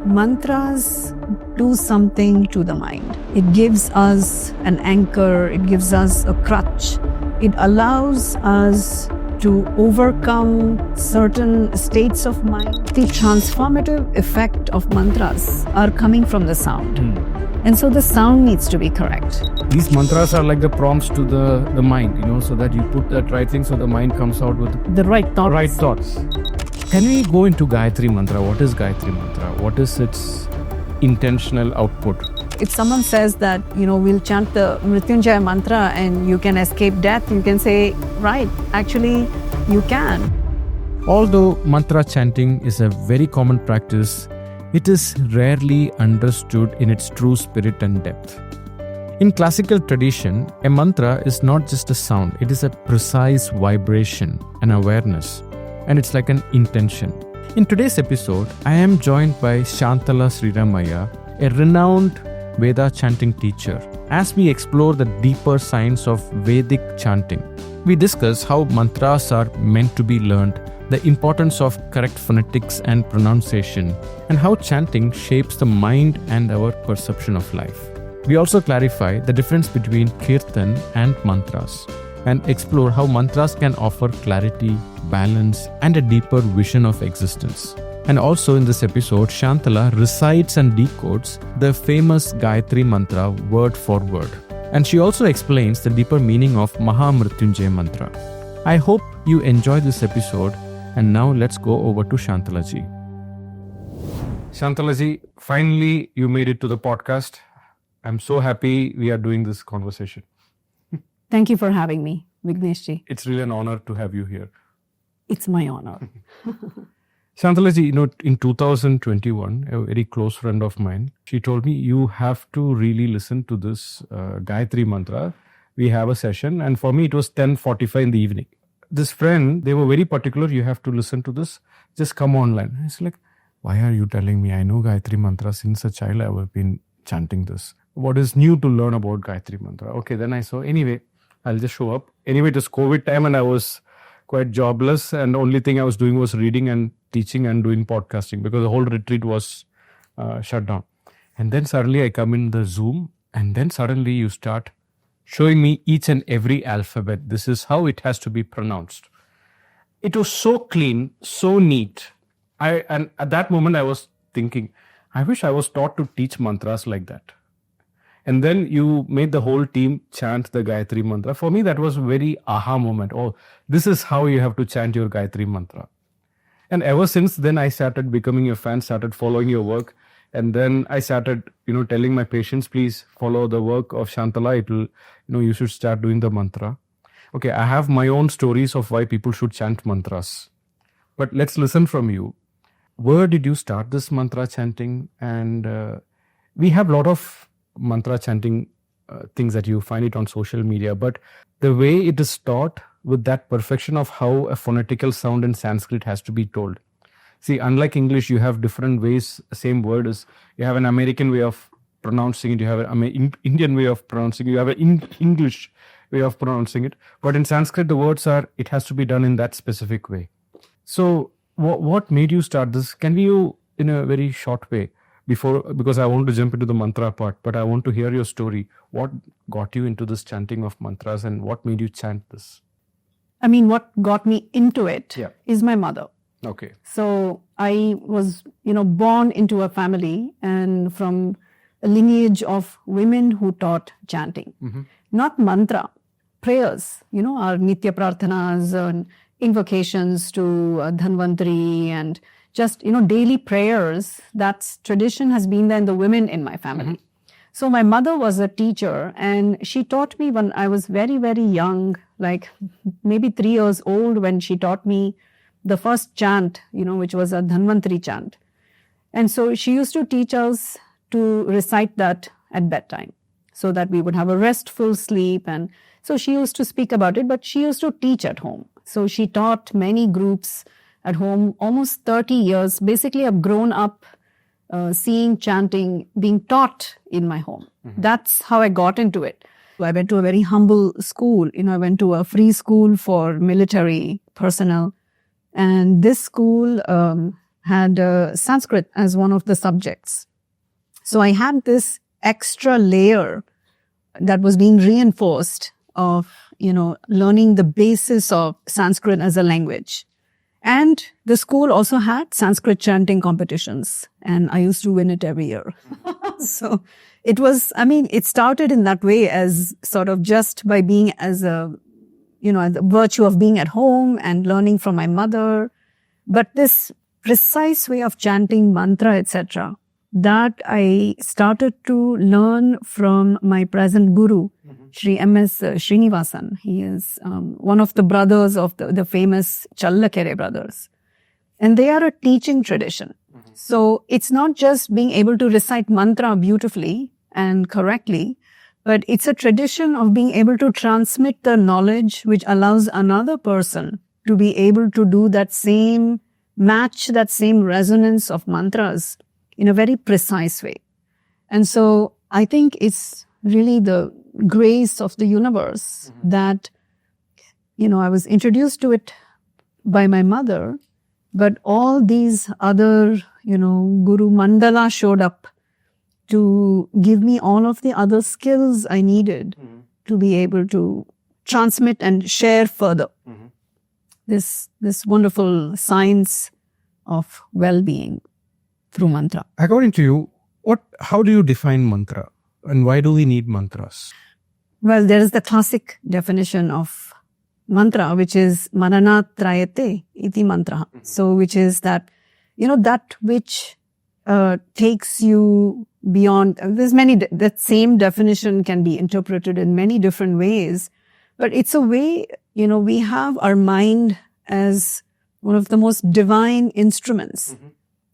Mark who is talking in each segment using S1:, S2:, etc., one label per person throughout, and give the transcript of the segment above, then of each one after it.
S1: Mantras do something to the mind. It gives us an anchor, it gives us a crutch. It allows us to overcome certain states of mind. The transformative effect of mantras are coming from the sound. And so the sound needs to be correct.
S2: These mantras are like the prompts to the mind, so that you put that right thing so the mind comes out with
S1: the right thoughts.
S2: Right thoughts. Can we go into Gayatri Mantra? What is Gayatri Mantra? What is its intentional output?
S1: If someone says that, we'll chant the Mrityunjaya Mantra and you can escape death, you can say, right, actually you can.
S2: Although mantra chanting is a very common practice, it is rarely understood in its true spirit and depth. In classical tradition, a mantra is not just a sound, it is a precise vibration, an awareness, and it's like an intention. In today's episode, I am joined by Shantala Sriramaiah, a renowned Veda chanting teacher, as we explore the deeper science of Vedic chanting. We discuss how mantras are meant to be learned, the importance of correct phonetics and pronunciation, and how chanting shapes the mind and our perception of life. We also clarify the difference between Keertan and mantras, and explore how mantras can offer clarity, balance, and a deeper vision of existence. And also in this episode, Shantala recites and decodes the famous Gayatri Mantra word for word. And she also explains the deeper meaning of Mrityunjaya Mantra. I hope you enjoy this episode, and now let's go over to Shantala ji. Shantala ji, finally you made it to the podcast. I'm so happy we are doing this conversation.
S1: Thank you for having me, Vignesh ji.
S2: It's really an honor to have you here.
S1: It's my honor.
S2: Shantala ji, in 2021, a very close friend of mine, she told me, you have to really listen to this Gayatri Mantra. We have a session, and for me it was 10:45 in the evening. This friend, they were very particular, you have to listen to this, just come online. It's like, why are you telling me? I know Gayatri Mantra since a child, I have been chanting this. What is new to learn about Gayatri Mantra? Okay, then I saw, anyway, I'll just show up. Anyway, it was COVID time and I was quite jobless, and the only thing I was doing was reading and teaching and doing podcasting, because the whole retreat was shut down. And then suddenly I come in the Zoom, and then suddenly you start showing me each and every alphabet. This is how it has to be pronounced. It was so clean, so neat. And at that moment I was thinking, I wish I was taught to teach mantras like that. And then you made the whole team chant the Gayatri Mantra. For me, that was a very aha moment. Oh, this is how you have to chant your Gayatri Mantra. And ever since then, I started becoming a fan, started following your work. And then I started, telling my patients, please follow the work of Shantala. It will, you should start doing the mantra. Okay, I have my own stories of why people should chant mantras. But let's listen from you. Where did you start this mantra chanting? And we have a lot of mantra chanting things that you find it on social media, but the way it is taught with that perfection of how a phonetical sound in Sanskrit has to be told. See, unlike English, you have different ways, same word is, you have an American way of pronouncing it, you have an Indian way of pronouncing it, you have an English way of pronouncing it, but in Sanskrit the words are, it has to be done in that specific way. So what made you start this? Can you, in a very short way, because I want to jump into the mantra part, but I want to hear your story. What got you into this chanting of mantras, and what made you chant this?
S1: What got me into it is my mother.
S2: Okay.
S1: So I was, born into a family and from a lineage of women who taught chanting. Mm-hmm. Not mantra, prayers, our nitya prarthanas and invocations to Dhanvantari and just, daily prayers. That's tradition has been there in the women in my family. Mm-hmm. So my mother was a teacher, and she taught me when I was very, very young, like maybe 3 years old, when she taught me the first chant, which was a Dhanvantari chant. And so she used to teach us to recite that at bedtime so that we would have a restful sleep. And so she used to speak about it, but she used to teach at home. So she taught many groups at home, almost 30 years. Basically, I've grown up seeing chanting being taught in my home. Mm-hmm. That's how I got into it. I went to a very humble school. I went to a free school for military personnel. And this school, had Sanskrit as one of the subjects. So I had this extra layer that was being reinforced of, learning the basis of Sanskrit as a language. And the school also had Sanskrit chanting competitions, and I used to win it every year. So it started in that way as sort of just by being as the virtue of being at home and learning from my mother. But this precise way of chanting mantra, etc., that I started to learn from my present guru, Sri M.S. Srinivasan. He is one of the brothers of the famous Challakere brothers. And they are a teaching tradition. So it's not just being able to recite mantra beautifully and correctly, but it's a tradition of being able to transmit the knowledge which allows another person to be able to do that same resonance of mantras in a very precise way. And so I think it's really the grace of the universe that, I was introduced to it by my mother, but all these other, Guru Mandala showed up to give me all of the other skills I needed to be able to transmit and share further this wonderful science of well-being through mantra.
S2: According to you, how do you define mantra, and why do we need mantras?
S1: Well, there is the classic definition of mantra, which is mananat trayate iti mantra. So, which is that, that which takes you beyond. That same definition can be interpreted in many different ways, but it's a way, we have our mind as one of the most divine instruments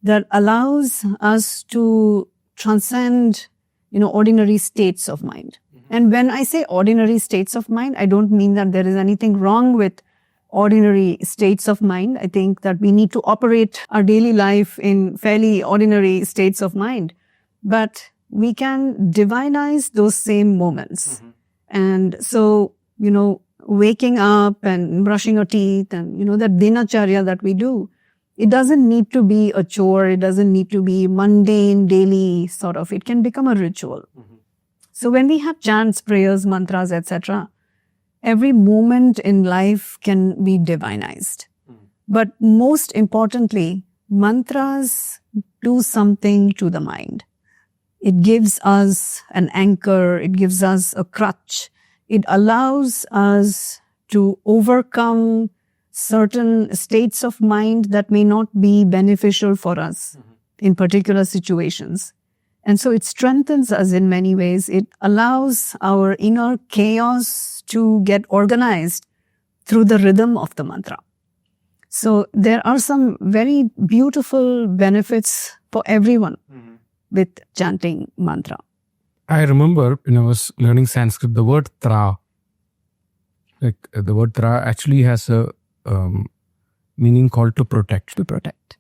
S1: that allows us to transcend, ordinary states of mind. And when I say ordinary states of mind, I don't mean that there is anything wrong with ordinary states of mind. I think that we need to operate our daily life in fairly ordinary states of mind. But we can divinize those same moments. And so, waking up and brushing our teeth and, that dinacharya that we do, it doesn't need to be a chore. It doesn't need to be mundane, daily sort of. It can become a ritual. So when we have chants, prayers, mantras, etc., every moment in life can be divinized. But most importantly, mantras do something to the mind. It gives us an anchor. It gives us a crutch. It allows us to overcome certain states of mind that may not be beneficial for us in particular situations. And so it strengthens us in many ways. It allows our inner chaos to get organized through the rhythm of the mantra. So there are some very beautiful benefits for everyone with chanting mantra.
S2: I remember when I was learning Sanskrit, the word tra, the word tra actually has a meaning called to protect.
S1: To protect.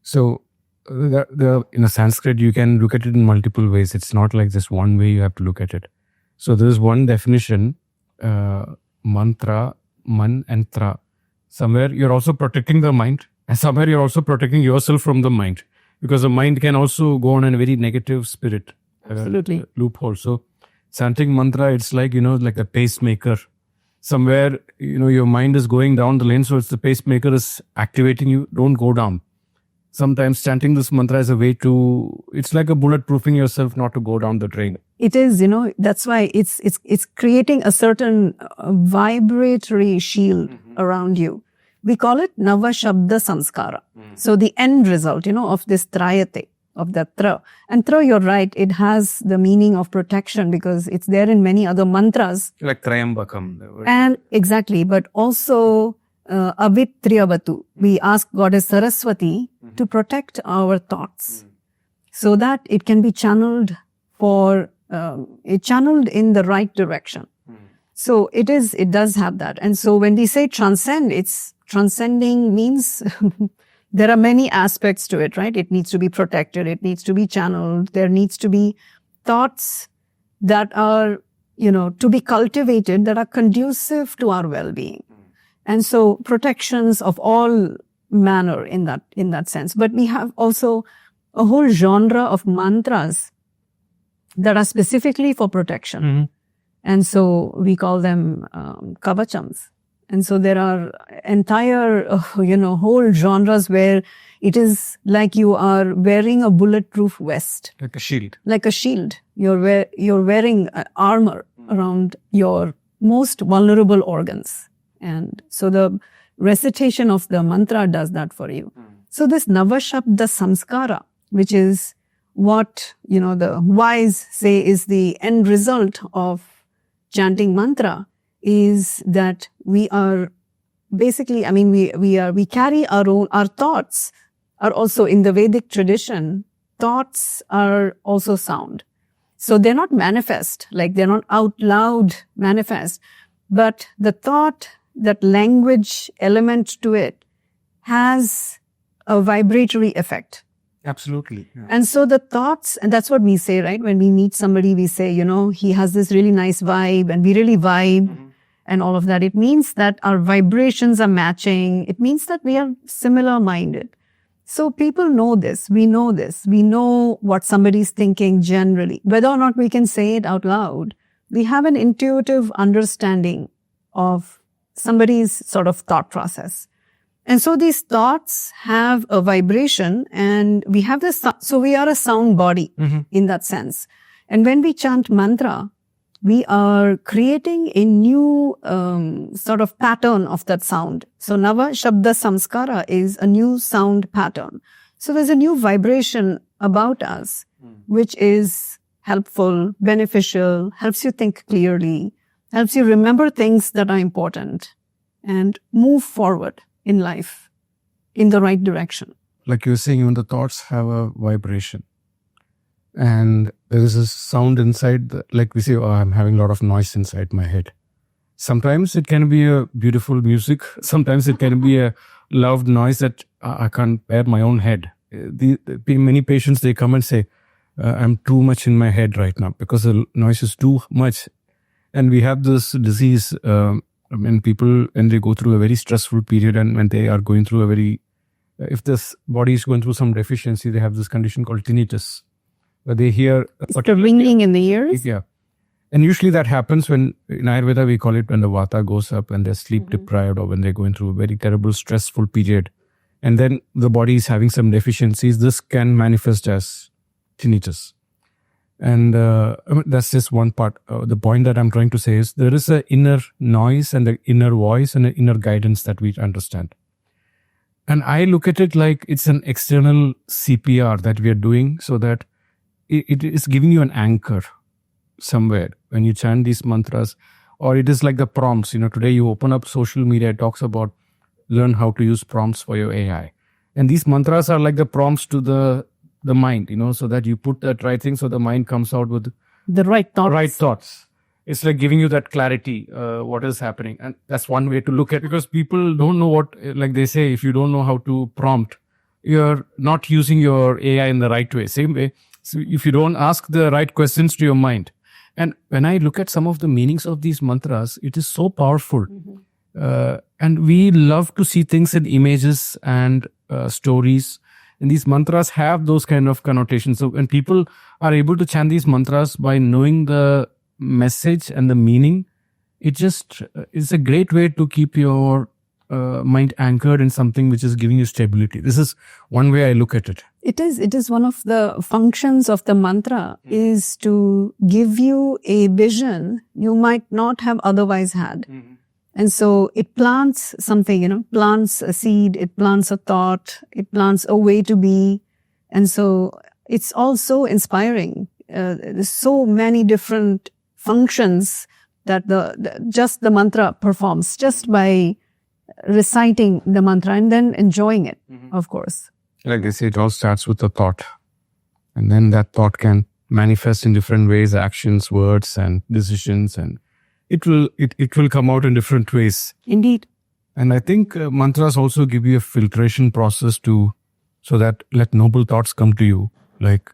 S2: So in a Sanskrit, you can look at it in multiple ways. It's not like just one way you have to look at it. So there is one definition, mantra, man and tra. Somewhere you're also protecting the mind, and somewhere you're also protecting yourself from the mind, because the mind can also go on a very negative spirit.
S1: Absolutely.
S2: Loophole. So chanting mantra, it's like, like a pacemaker. Somewhere, your mind is going down the lane, so it's the pacemaker is activating you. Don't go down. Sometimes chanting this mantra is a way it's like a bulletproofing yourself not to go down the drain.
S1: It is, that's why it's creating a certain vibratory shield around you. We call it Nava Shabda Samskara. So the end result, of this Trayate, of that Tra. And Tra, you're right, it has the meaning of protection because it's there in many other mantras.
S2: Like Trayambakam.
S1: And exactly, but also Avitriyavatu. We ask Goddess Saraswati to protect our thoughts so that it can be channeled channeled in the right direction. So it does have that. And so when we say transcend, transcending means there are many aspects to it, right? It needs to be protected. It needs to be channeled. There needs to be thoughts that are, to be cultivated that are conducive to our well-being. And so protections of all manner in that sense. But we have also a whole genre of mantras that are specifically for protection. And so we call them kavachams. And so there are entire, whole genres where it is like you are wearing a bulletproof vest.
S2: Like a shield.
S1: Like a shield. You're wearing armor around your most vulnerable organs. And so the recitation of the mantra does that for you. So this Navashabda Samskara, which is what, the wise say is the end result of chanting mantra, is that we are basically, we carry our thoughts are also in the Vedic tradition. Thoughts are also sound. So they're not manifest, like they're not out loud manifest, but the thought, that language element to it has a vibratory effect.
S2: Absolutely. Yeah.
S1: And so the thoughts, and that's what we say, right? When we meet somebody, we say, he has this really nice vibe and we really vibe and all of that. It means that our vibrations are matching. It means that we are similar minded. So people know this. We know this. We know what somebody's thinking generally. Whether or not we can say it out loud, we have an intuitive understanding of somebody's sort of thought process. And so these thoughts have a vibration and we have this, so we are a sound body in that sense. And when we chant mantra, we are creating a new sort of pattern of that sound. So Nava Shabda Samskara is a new sound pattern. So there's a new vibration about us, which is helpful, beneficial, helps you think clearly, helps you remember things that are important and move forward in life in the right direction.
S2: Like you were saying, even the thoughts have a vibration. And there is a sound inside, like we say, I'm having a lot of noise inside my head. Sometimes it can be a beautiful music. Sometimes it can be a loud noise that I can't bear my own head. Many patients, they come and say, I'm too much in my head right now because the noise is too much. And we have this disease when people, when they go through a very stressful period and when they are going through if this body is going through some deficiency, they have this condition called tinnitus. Where they hear
S1: the ringing in the ears.
S2: Yeah. And usually that happens when, in Ayurveda, we call it when the vata goes up and they're sleep deprived or when they're going through a very terrible, stressful period. And then the body is having some deficiencies. This can manifest as tinnitus. And that's just one part. The point that I'm trying to say is there is an inner noise and an inner voice and an inner guidance that we understand. And I look at it like it's an external CPR that we are doing so that it is giving you an anchor somewhere when you chant these mantras, or it is like the prompts. Today you open up social media, it talks about learn how to use prompts for your AI. And these mantras are like the prompts to the mind, so that you put that right thing so the mind comes out with
S1: the right thoughts.
S2: Right thoughts. It's like giving you that clarity, what is happening. And that's one way to look at it, because people don't know what, like they say, if you don't know how to prompt, you're not using your AI in the right way. Same way. So if you don't ask the right questions to your mind. And when I look at some of the meanings of these mantras, it is so powerful. And we love to see things in images and stories. And these mantras have those kind of connotations. So when people are able to chant these mantras by knowing the message and the meaning, it just is a great way to keep your mind anchored in something which is giving you stability. This is one way I look at it.
S1: It is one of the functions of the mantra is to give you a vision you might not have otherwise had. And so it plants something, plants a seed, it plants a thought, it plants a way to be. And so it's also inspiring. There's so many different functions that just the mantra performs just by reciting the mantra and then enjoying it, of course.
S2: Like they say, it all starts with a thought. And then that thought can manifest in different ways, actions, words, and decisions. And it will come out in different ways.
S1: Indeed.
S2: And I think mantras also give you a filtration process so that let noble thoughts come to you. Like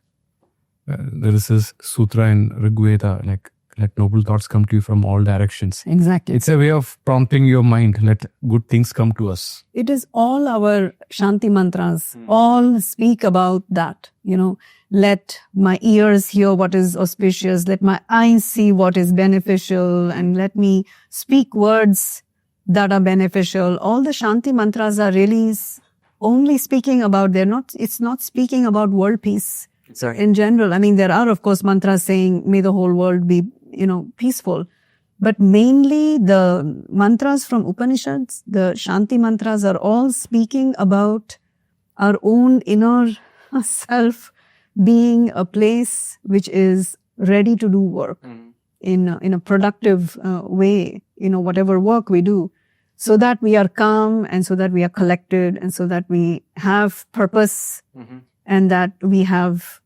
S2: there is this sutra in Rigveda, like let noble thoughts come to you from all directions.
S1: Exactly.
S2: It's a way of prompting your mind, let good things come to us.
S1: It is all our Shanti mantras, all speak about that, let my ears hear what is auspicious, let my eyes see what is beneficial, and let me speak words that are beneficial. All the Shanti mantras are really only speaking about, it's not speaking about world peace in general. I mean, there are, of course, mantras saying, may the whole world be, peaceful. But mainly the mantras from Upanishads, the Shanti mantras are all speaking about our own inner self being a place which is ready to do work in a productive way, whatever work we do, so that we are calm and so that we are collected and so that we have purpose and that we have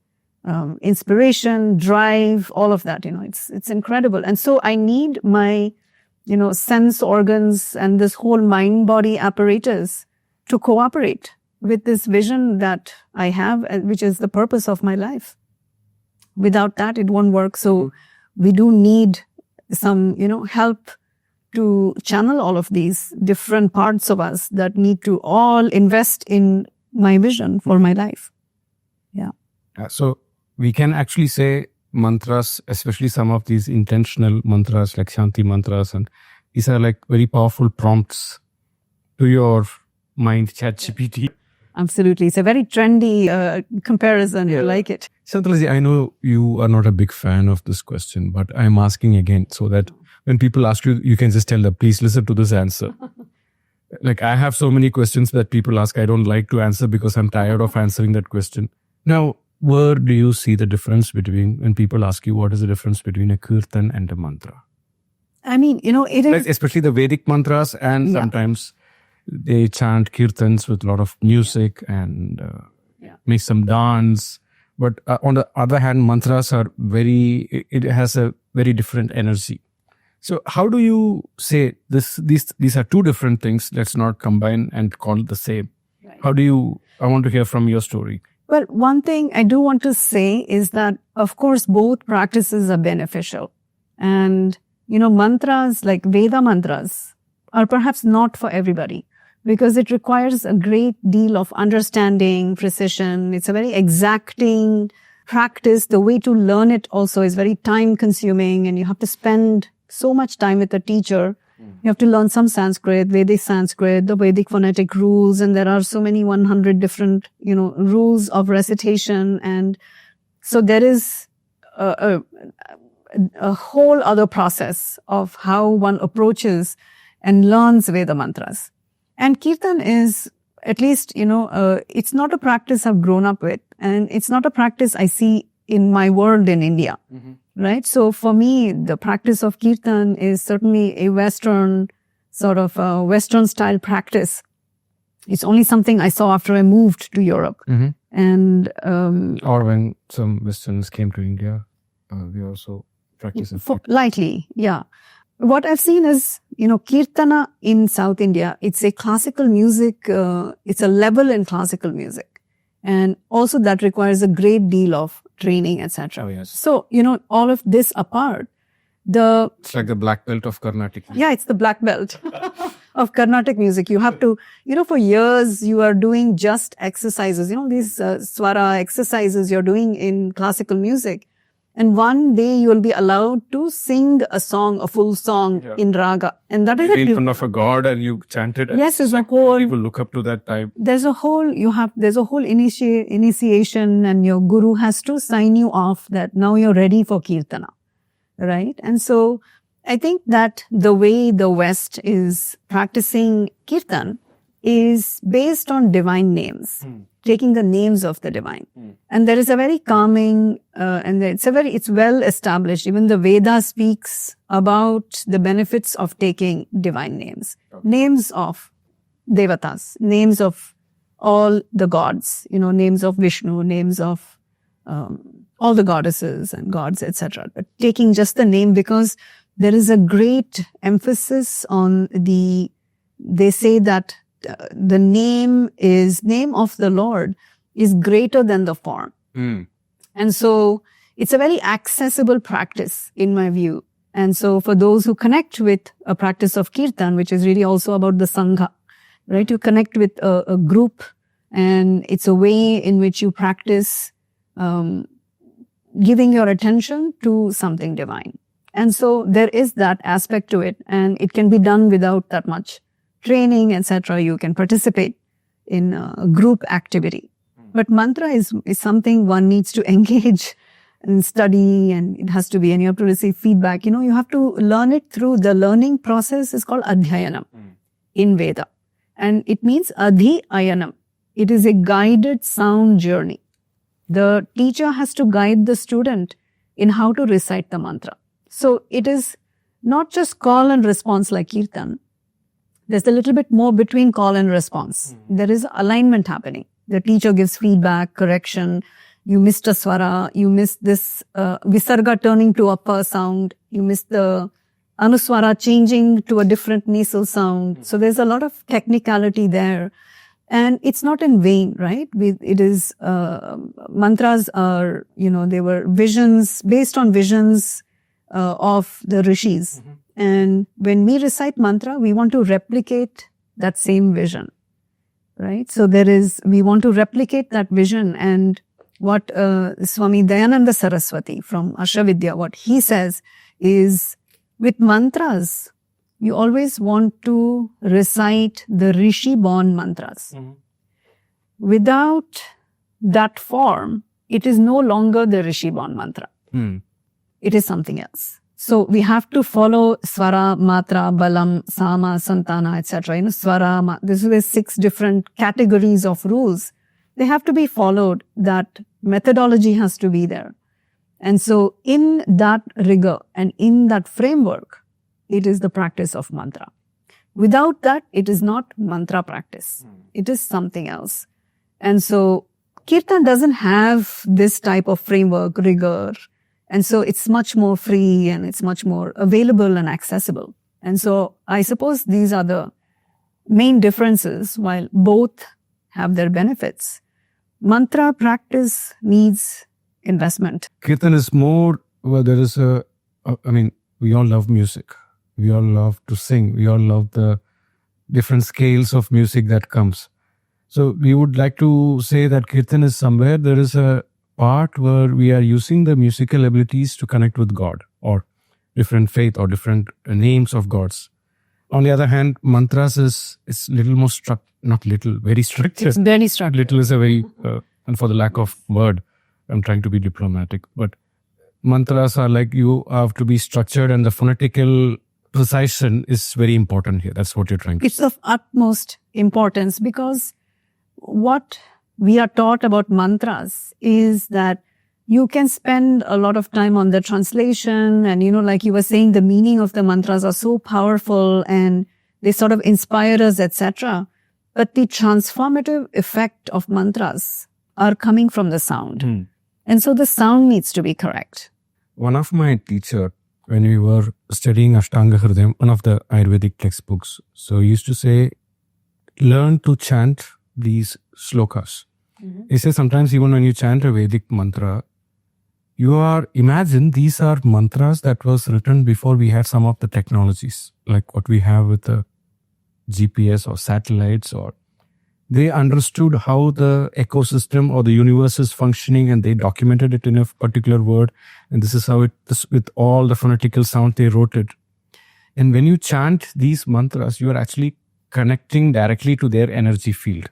S1: inspiration, drive, all of that, it's incredible. And so I need my, sense organs and this whole mind-body apparatus to cooperate with this vision that I have, which is the purpose of my life. Without that, it won't work. So we do need some, help to channel all of these different parts of us that need to all invest in my vision for my life. Yeah.
S2: So we can actually say mantras, especially some of these intentional mantras like Shanti mantras, and these are like very powerful prompts to your mind, ChatGPT.
S1: Absolutely. It's a very trendy comparison. I like it.
S2: Shantala, I know you are not a big fan of this question, but I'm asking again so that when people ask you, you can just tell them, please listen to this answer. Like I have so many questions that people ask, I don't like to answer because I'm tired of answering that question. Now, where do you see the difference between, when people ask you what is the difference between a Keertan and a mantra?
S1: I mean, it is...
S2: Like especially the Vedic mantras, and sometimes they chant Keertans with a lot of music and make some dance. But on the other hand, mantras are it has a very different energy. So how do you say these are two different things, let's not combine and call it the same? Right. I want to hear from your story.
S1: Well, one thing I do want to say is that, of course, both practices are beneficial. And, mantras like Veda mantras are perhaps not for everybody because it requires a great deal of understanding, precision. It's a very exacting practice. The way to learn it also is very time consuming, and you have to spend so much time with a teacher. You have to learn some Sanskrit, Vedic Sanskrit, the Vedic phonetic rules, and there are so many 100 different, rules of recitation. And so there is a whole other process of how one approaches and learns Veda mantras. And Kirtan is, at least, it's not a practice I've grown up with, and it's not a practice I see in my world in India. Right? So for me, the practice of Kirtan is certainly a Western Western style practice. It's only something I saw after I moved to Europe. And,
S2: or when some Westerns came to India, we also practice it.
S1: Lightly. Yeah. What I've seen is, Kirtana in South India, it's a classical music, it's a level in classical music. And also that requires a great deal of training, etc.
S2: Oh, yes.
S1: So, all of this apart,
S2: it's like the black belt of Carnatic music.
S1: Yeah, it's the black belt of Carnatic music. You have to, for years you are doing just exercises, these swara exercises you're doing in classical music. And one day you will be allowed to sing a song, a full song in raga. And that is
S2: in front of a god and you chant it.
S1: Yes, there's a whole...
S2: People look up to that type.
S1: There's a whole initiation, and your guru has to sign you off that now you're ready for Kirtana. Right? And so I think that the way the West is practicing Kirtan is based on divine names. Taking the names of the divine. And there is a very calming, and it's well established. Even the Veda speaks about the benefits of taking divine names. Names of devatas, names of all the gods, names of Vishnu, names of all the goddesses and gods, etc. But taking just the name, because there is a great emphasis on they say that the name of the Lord is greater than the form. And so, it's a very accessible practice in my view. And so for those who connect with a practice of Kirtan, which is really also about the Sangha, right? You connect with a group, and it's a way in which you practice giving your attention to something divine. And so there is that aspect to it, and it can be done without that much training, etc. You can participate in a group activity. But mantra is something one needs to engage and study, and it has to be, and you have to receive feedback. You have to learn it through the learning process is called adhyayanam in Veda. And it means adhi-ayanam. It is a guided sound journey. The teacher has to guide the student in how to recite the mantra. So it is not just call and response like Kirtan. There's a little bit more between call and response. There is alignment happening. The teacher gives feedback, correction. You missed a swara. You missed this visarga turning to upper sound. You missed the anuswara changing to a different nasal sound. So there's a lot of technicality there. And it's not in vain, right? It is, mantras are, they were visions, based on visions of the rishis. And when we recite mantra, we want to replicate that same vision, right? So we want to replicate that vision. And what Swami Dayananda Saraswati from Ashavidya, what he says is, with mantras, you always want to recite the rishi-born mantras. Without that form, it is no longer the rishi-born mantra. It is something else. So we have to follow swara, matra, balam, sama, santana, etc. Swara, this is 6 different categories of rules. They have to be followed. That methodology has to be there. And so in that rigor and in that framework, it is the practice of mantra. Without that, it is not mantra practice. It is something else. And so Kirtan doesn't have this type of framework, rigor. And so it's much more free, and it's much more available and accessible. And so I suppose these are the main differences. While both have their benefits, mantra practice needs investment.
S2: Kirtan is more, there is we all love music. We all love to sing. We all love the different scales of music that comes. So we would like to say that Kirtan is somewhere, there is a part where we are using the musical abilities to connect with God, or different faith, or different names of gods. On the other hand, mantras is little more very strict.
S1: It's very strict.
S2: Little is a very, and for the lack of word, I'm trying to be diplomatic, but mantras are like you have to be structured, and the phonetical precision is very important here. That's what you're trying to say.
S1: It's of utmost importance, because what we are taught about mantras is that you can spend a lot of time on the translation, and like you were saying, the meaning of the mantras are so powerful and they sort of inspire us, etc. But the transformative effect of mantras are coming from the sound. And so the sound needs to be correct.
S2: One of my teacher, when we were studying Ashtanga Hridayam, one of the Ayurvedic textbooks, so he used to say, learn to chant these slokas. He says sometimes even when you chant a Vedic mantra, imagine these are mantras that was written before we had some of the technologies, like what we have with the GPS or satellites, or they understood how the ecosystem or the universe is functioning, and they documented it in a particular word. And this is how with all the phonetical sound, they wrote it. And when you chant these mantras, you are actually connecting directly to their energy field.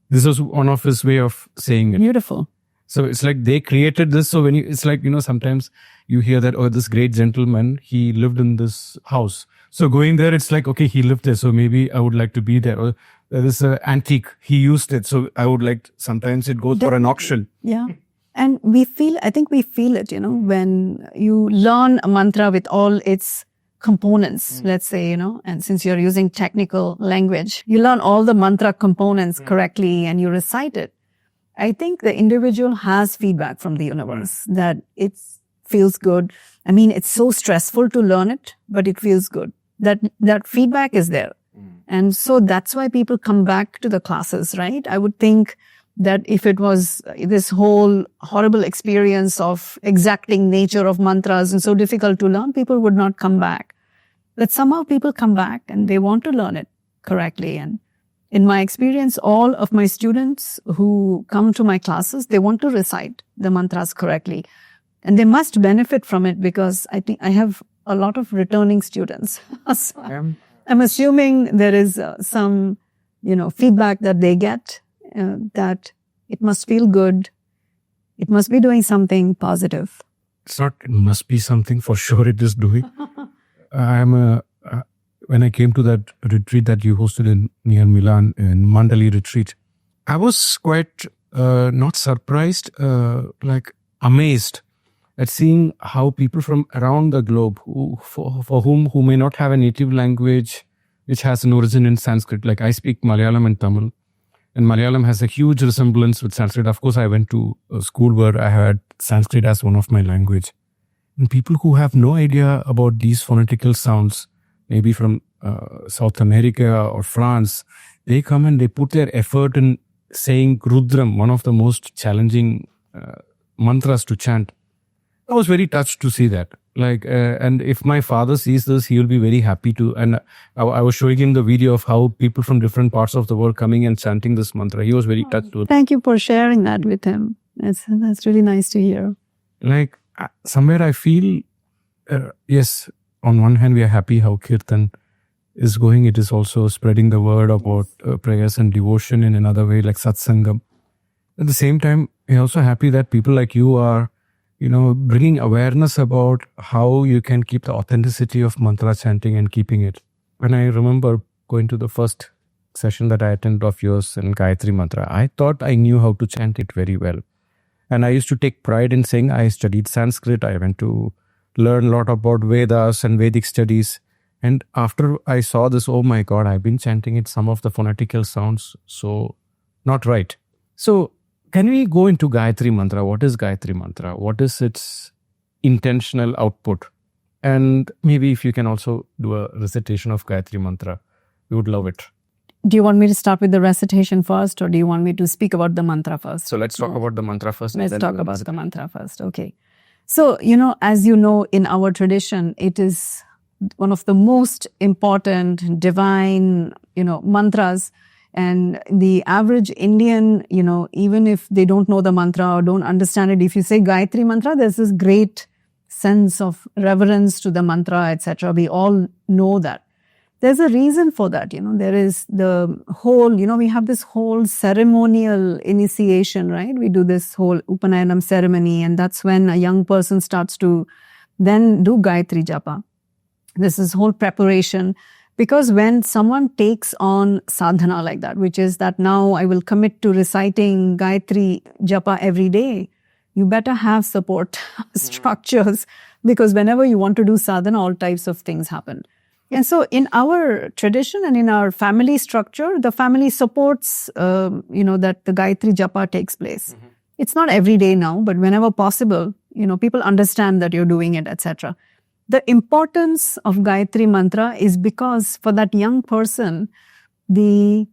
S2: This was one of his way of saying it.
S1: Beautiful.
S2: So it's like they created this. So it's like, sometimes you hear that, oh, this great gentleman, he lived in this house. So going there, it's like, okay, he lived there. So maybe I would like to be there. Or there is an antique, he used it. So I would like, sometimes it goes for an auction.
S1: Yeah. And I think we feel it, when you learn a mantra with all its components, let's say, and since you're using technical language, you learn all the mantra components correctly and you recite it. I think the individual has feedback from the universe that it feels good. I mean, it's so stressful to learn it, but it feels good. That feedback is there. And so that's why people come back to the classes, right? I would think that if it was this whole horrible experience of exacting nature of mantras and so difficult to learn, people would not come back. But somehow people come back and they want to learn it correctly. And in my experience, all of my students who come to my classes, they want to recite the mantras correctly. And they must benefit from it because I think I have a lot of returning students. So I'm assuming there is some, feedback that they get, that it must feel good. It must be doing something positive.
S2: It's not, it must be something, for sure it is doing. When I came to that retreat that you hosted near Milan, in Mandali retreat, I was quite not surprised, like amazed at seeing how people from around the globe who may not have a native language which has an origin in Sanskrit, like I speak Malayalam and Tamil, and Malayalam has a huge resemblance with Sanskrit. Of course, I went to a school where I had Sanskrit as one of my language. And people who have no idea about these phonetical sounds, maybe from South America or France, they come and they put their effort in saying Rudram, one of the most challenging mantras to chant. I was very touched to see that. And if my father sees this, he will be very happy to. And I was showing him the video of how people from different parts of the world coming and chanting this mantra. He was very touched too.
S1: Thank you for sharing that with him. That's really nice to hear.
S2: Somewhere I feel, yes, on one hand we are happy how Keertan is going. It is also spreading the word about prayers and devotion in another way, like satsangam. At the same time, we are also happy that people like you are, bringing awareness about how you can keep the authenticity of mantra chanting and keeping it. When I remember going to the first session that I attended of yours in Gayatri Mantra, I thought I knew how to chant it very well. And I used to take pride in saying I studied Sanskrit. I went to learn a lot about Vedas and Vedic studies. And after I saw this, oh my God, I've been chanting it. Some of the phonetical sounds, so not right. So can we go into Gayatri Mantra? What is Gayatri Mantra? What is its intentional output? And maybe if you can also do a recitation of Gayatri Mantra, we would love it.
S1: Do you want me to start with the recitation first, or do you want me to speak about the mantra first?
S2: So let's talk about the mantra first.
S1: Let's talk about the mantra first. Okay. So, as you know, in our tradition, it is one of the most important divine, mantras. And the average Indian, even if they don't know the mantra or don't understand it, if you say Gayatri Mantra, there's this great sense of reverence to the mantra, etc. We all know that. There's a reason for that, there is the whole, we have this whole ceremonial initiation, right? We do this whole Upanayanam ceremony, and that's when a young person starts to then do Gayatri Japa. This is whole preparation, because when someone takes on sadhana like that, which is that now I will commit to reciting Gayatri Japa every day, you better have support structures, because whenever you want to do sadhana, all types of things happen. And so in our tradition and in our family structure, the family supports, that the Gayatri Japa takes place. Mm-hmm. It's not every day now, but whenever possible, people understand that you're doing it, etc. The importance of Gayatri Mantra is because for that young person, the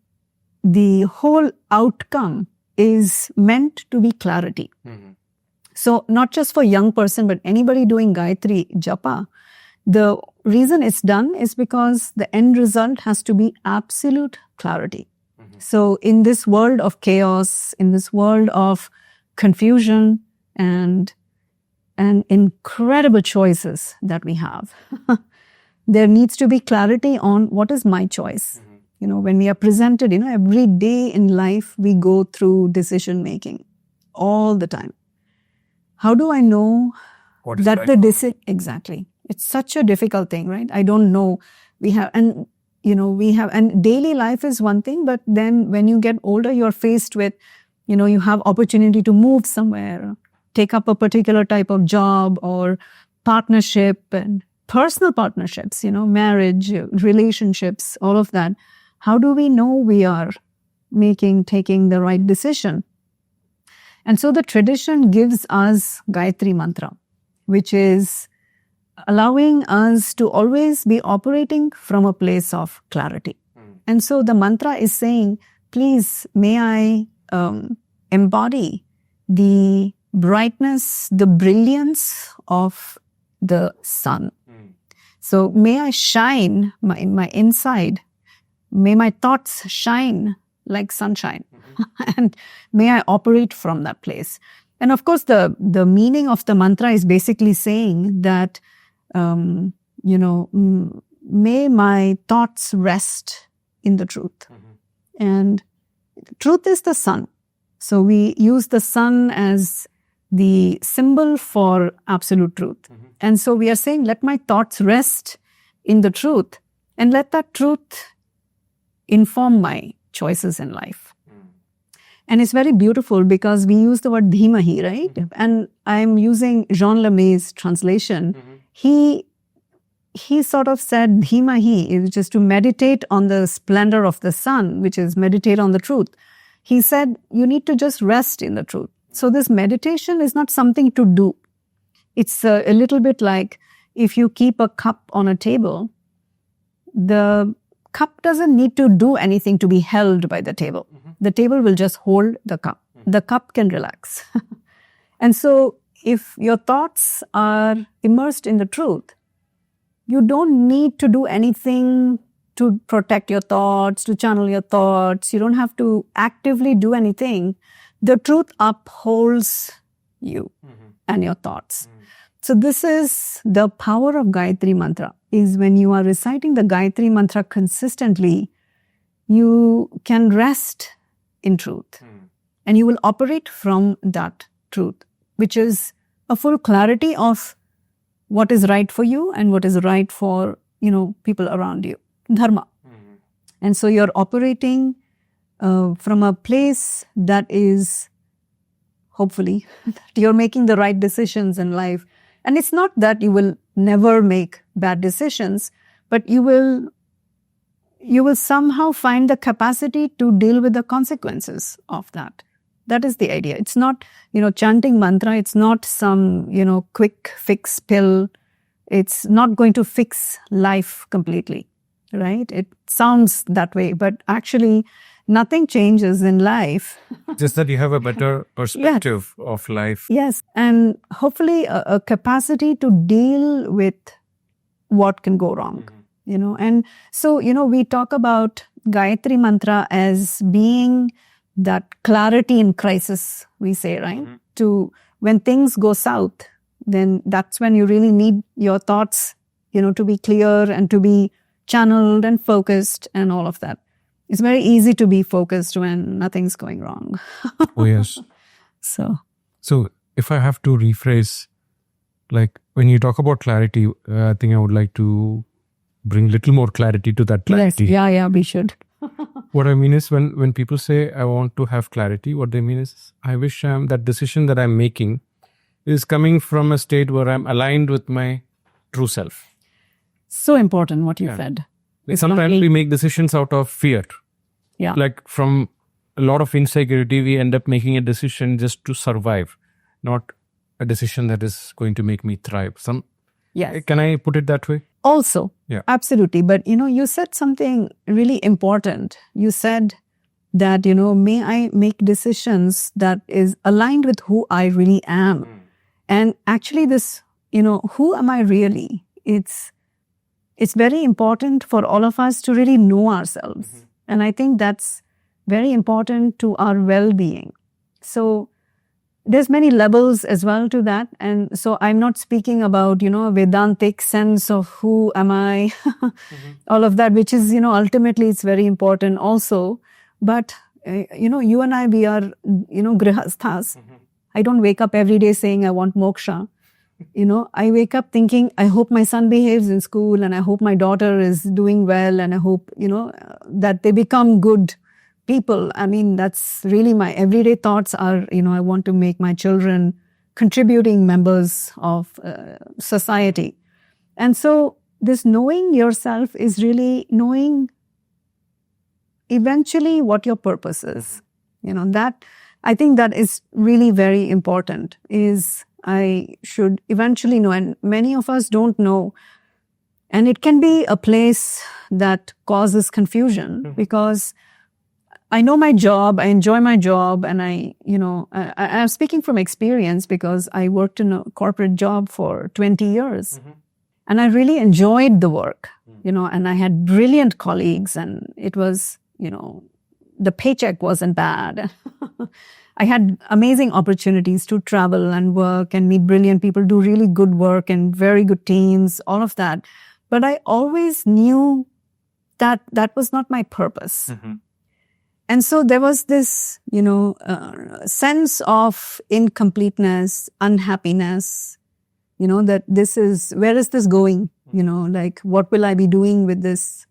S1: whole outcome is meant to be clarity. Mm-hmm. So not just for young person, but anybody doing Gayatri Japa, the reason it's done is because the end result has to be absolute clarity. Mm-hmm. So in this world of chaos, in this world of confusion and incredible choices that we have, there needs to be clarity on what is my choice. Mm-hmm. When we are presented, every day in life, we go through decision making all the time. How do I know that right the decision? Exactly. It's such a difficult thing, right? I don't know. And daily life is one thing, but then when you get older, you're faced with, you have opportunity to move somewhere, take up a particular type of job or partnership and personal partnerships, marriage, relationships, all of that. How do we know we are taking the right decision? And so the tradition gives us Gayatri Mantra, which is allowing us to always be operating from a place of clarity. And so the mantra is saying, please, may I embody the brightness, the brilliance of the sun. So may I shine in my inside. May my thoughts shine like sunshine. And may I operate from that place. And of course, the meaning of the mantra is basically saying that, may my thoughts rest in the truth. And truth is the sun. So we use the sun as the symbol for absolute truth. And so we are saying, let my thoughts rest in the truth and let that truth inform my choices in life. And it's very beautiful because we use the word dhimahi, right? And I'm using Jean Lemai's translation. He sort of said dhimahi, which is to meditate on the splendor of the sun, which is meditate on the truth. He said, you need to just rest in the truth. So this meditation is not something to do. It's a little bit like if you keep a cup on a table, the cup doesn't need to do anything to be held by the table. The table will just hold the cup. The cup can relax. And so if your thoughts are immersed in the truth, you don't need to do anything to protect your thoughts, to channel your thoughts. You don't have to actively do anything. The truth upholds you and your thoughts. So this is the power of Gayatri Mantra, is when you are reciting the Gayatri Mantra consistently, you can rest in truth. And you will operate from that truth, which is a full clarity of what is right for you and what is right for, people around you. Dharma. And so you're operating from a place that is, hopefully, that you're making the right decisions in life. And it's not that you will never make bad decisions, but you will somehow find the capacity to deal with the consequences of that. That is the idea. It's not, chanting mantra. It's not some, quick fix pill. It's not going to fix life completely, right? It sounds that way, but actually nothing changes in life.
S2: Just that you have a better perspective of life.
S1: Yes. And hopefully a capacity to deal with what can go wrong, And so, we talk about Gayatri Mantra as being that clarity in crisis, we say, right? To when things go south, then that's when you really need your thoughts, to be clear and to be channeled and focused and all of that. It's very easy to be focused when nothing's going wrong.
S2: Oh, yes.
S1: So
S2: if I have to rephrase, like when you talk about clarity, I think I would like to bring little more clarity to that clarity.
S1: Yes. Yeah, we should.
S2: What I mean is when people say, I want to have clarity, what they mean is, I wish that decision that I'm making is coming from a state where I'm aligned with my true self.
S1: So important what you said.
S2: Sometimes we make decisions out of fear.
S1: Yeah.
S2: Like from a lot of insecurity, we end up making a decision just to survive, not a decision that is going to make me thrive.
S1: Yes.
S2: Can I put it that way?
S1: Also,
S2: yeah,
S1: absolutely. But, you said something really important. You said that, may I make decisions that is aligned with who I really am. And actually this, who am I really? It's very important for all of us to really know ourselves. And I think that's very important to our well-being. So there's many levels as well to that. And so I'm not speaking about, a Vedantic sense of who am I, all of that, which is, ultimately it's very important also. But, you and I, we are, grihasthas. I don't wake up every day saying I want moksha. I wake up thinking, I hope my son behaves in school and I hope my daughter is doing well and I hope, that they become good people. I mean, that's really my everyday thoughts are, I want to make my children contributing members of society. And so this knowing yourself is really knowing eventually what your purpose is. That I think that is really very important, is I should eventually know, and many of us don't know. And it can be a place that causes confusion because I know my job, I enjoy my job, and I'm speaking from experience because I worked in a corporate job for 20 years. And I really enjoyed the work, and I had brilliant colleagues, and it was, the paycheck wasn't bad. I had amazing opportunities to travel and work and meet brilliant people, do really good work and very good teams, all of that. But I always knew that that was not my purpose. And so there was this, sense of incompleteness, unhappiness, that where is this going? Like, what will I be doing with this?